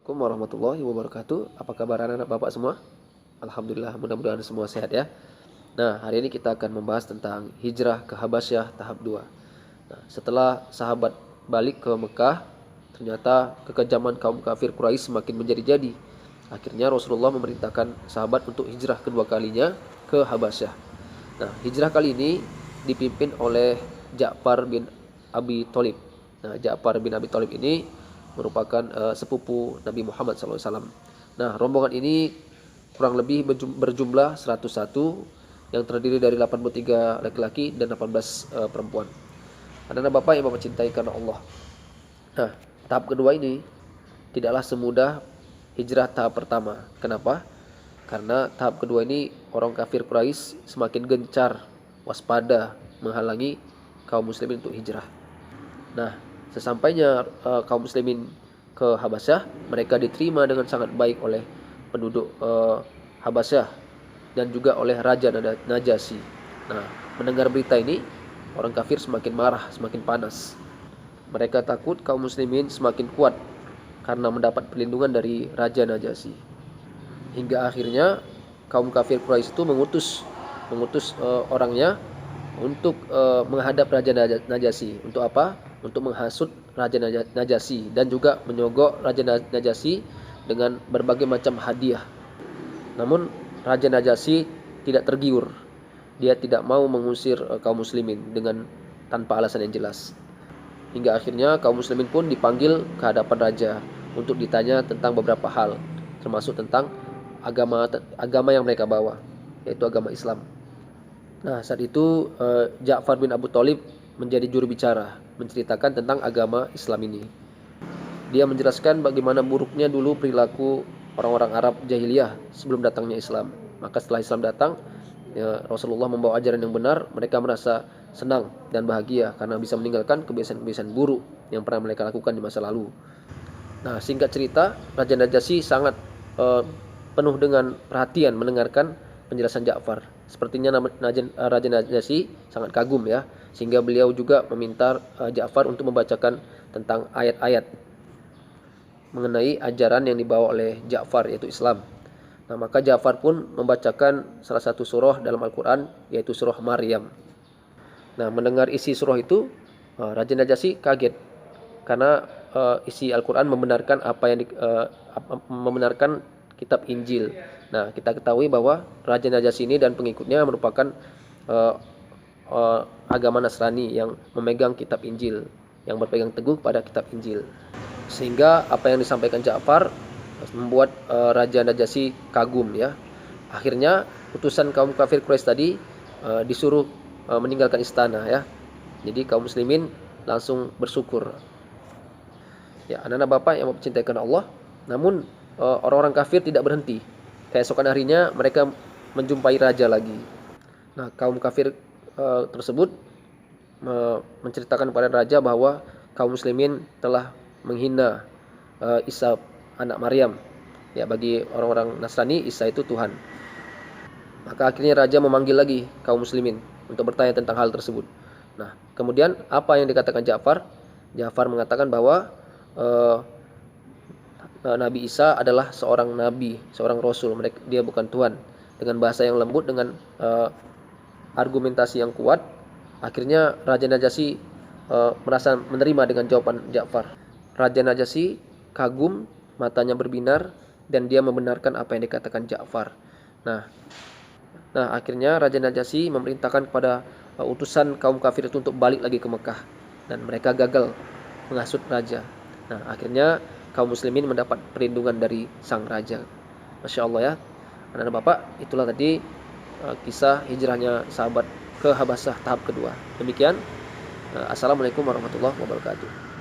Assalamualaikum warahmatullahi wabarakatuh. Apa kabar anak-anak Bapak semua? Alhamdulillah, mudah-mudahan semua sehat ya. Nah, hari ini kita akan membahas tentang hijrah ke Habasyah tahap 2. Nah, setelah sahabat balik ke Mekah, ternyata kekejaman kaum kafir Quraisy semakin menjadi-jadi. Akhirnya Rasulullah memerintahkan sahabat untuk hijrah kedua kalinya ke Habasyah. Nah, hijrah kali ini dipimpin oleh Ja'far bin Abi Thalib. Nah, Ja'far bin Abi Thalib ini merupakan sepupu Nabi Muhammad SAW. Nah, rombongan ini kurang lebih berjumlah 101 yang terdiri dari 83 laki-laki dan 18 perempuan. Anak-anak Bapak yang Bapak cintai karena Allah. Nah, tahap kedua ini tidaklah semudah hijrah tahap pertama. Kenapa? Karena tahap kedua ini orang kafir Quraisy semakin gencar, waspada menghalangi kaum muslimin untuk hijrah. Nah, sesampainya kaum muslimin ke Habasyah, mereka diterima dengan sangat baik oleh penduduk Habasyah dan juga oleh Raja Najasyi. Nah, mendengar berita ini, orang kafir semakin marah, semakin panas. Mereka takut kaum muslimin semakin kuat karena mendapat perlindungan dari Raja Najasyi. Hingga akhirnya kaum kafir Quraisy itu mengutus orangnya untuk menghadap Raja Najasyi. Untuk apa? Untuk menghasut Raja Najasyi dan juga menyogok Raja Najasyi dengan berbagai macam hadiah. Namun Raja Najasyi tidak tergiur. Dia tidak mau mengusir kaum muslimin dengan tanpa alasan yang jelas. Hingga akhirnya kaum muslimin pun dipanggil ke hadapan raja untuk ditanya tentang beberapa hal, termasuk tentang agama yang mereka bawa, yaitu agama Islam. Nah, saat itu Ja'far bin Abu Thalib menjadi juru bicara, menceritakan tentang agama Islam ini. Dia menjelaskan bagaimana buruknya dulu perilaku orang-orang Arab jahiliyah sebelum datangnya Islam. Maka setelah Islam datang, ya, Rasulullah membawa ajaran yang benar, mereka merasa senang dan bahagia karena bisa meninggalkan kebiasaan-kebiasaan buruk yang pernah mereka lakukan di masa lalu. Nah, singkat cerita, Raja Najasyi sangat penuh dengan perhatian mendengarkan penjelasan Ja'far. Sepertinya Raja Najasyi sangat kagum ya, sehingga beliau juga meminta Ja'far untuk membacakan tentang ayat-ayat mengenai ajaran yang dibawa oleh Ja'far, yaitu Islam. Nah, maka Ja'far pun membacakan salah satu surah dalam Al-Quran, yaitu surah Maryam. Nah, mendengar isi surah itu, Raja Najasyi kaget karena isi Al-Quran membenarkan membenarkan kitab Injil. Nah, kita ketahui bahwa Raja Najasyi ini dan pengikutnya merupakan agama Nasrani yang memegang kitab Injil, yang berpegang teguh pada kitab Injil. Sehingga apa yang disampaikan Ja'far membuat Raja Najasyi kagum ya. Akhirnya utusan kaum kafir Quraisy tadi disuruh meninggalkan istana ya. Jadi kaum muslimin langsung bersyukur. Ya, anak-anak Bapak yang mencintai Allah, namun orang-orang kafir tidak berhenti. Keesokan harinya mereka menjumpai raja lagi. Nah, kaum kafir tersebut menceritakan kepada raja bahwa kaum muslimin telah menghina Isa anak Maryam. Ya, bagi orang-orang Nasrani Isa itu Tuhan. Maka akhirnya raja memanggil lagi kaum muslimin untuk bertanya tentang hal tersebut. Nah, kemudian apa yang dikatakan Ja'far? Ja'far mengatakan bahwa Nabi Isa adalah seorang nabi, seorang rasul. Dia bukan Tuhan. Dengan bahasa yang lembut, dengan argumentasi yang kuat, akhirnya Raja Najasyi merasa menerima dengan jawaban Ja'far. Raja Najasyi kagum, matanya berbinar, dan dia membenarkan apa yang dikatakan Ja'far. Nah, akhirnya Raja Najasyi memerintahkan kepada utusan kaum kafir itu untuk balik lagi ke Mekah, dan mereka gagal menghasut raja. Nah, akhirnya kaum muslimin mendapat perlindungan dari sang raja. Masya Allah ya. Anak-anak Bapak, itulah tadi kisah hijrahnya sahabat ke Habasyah tahap kedua. Demikian. Assalamualaikum warahmatullahi wabarakatuh.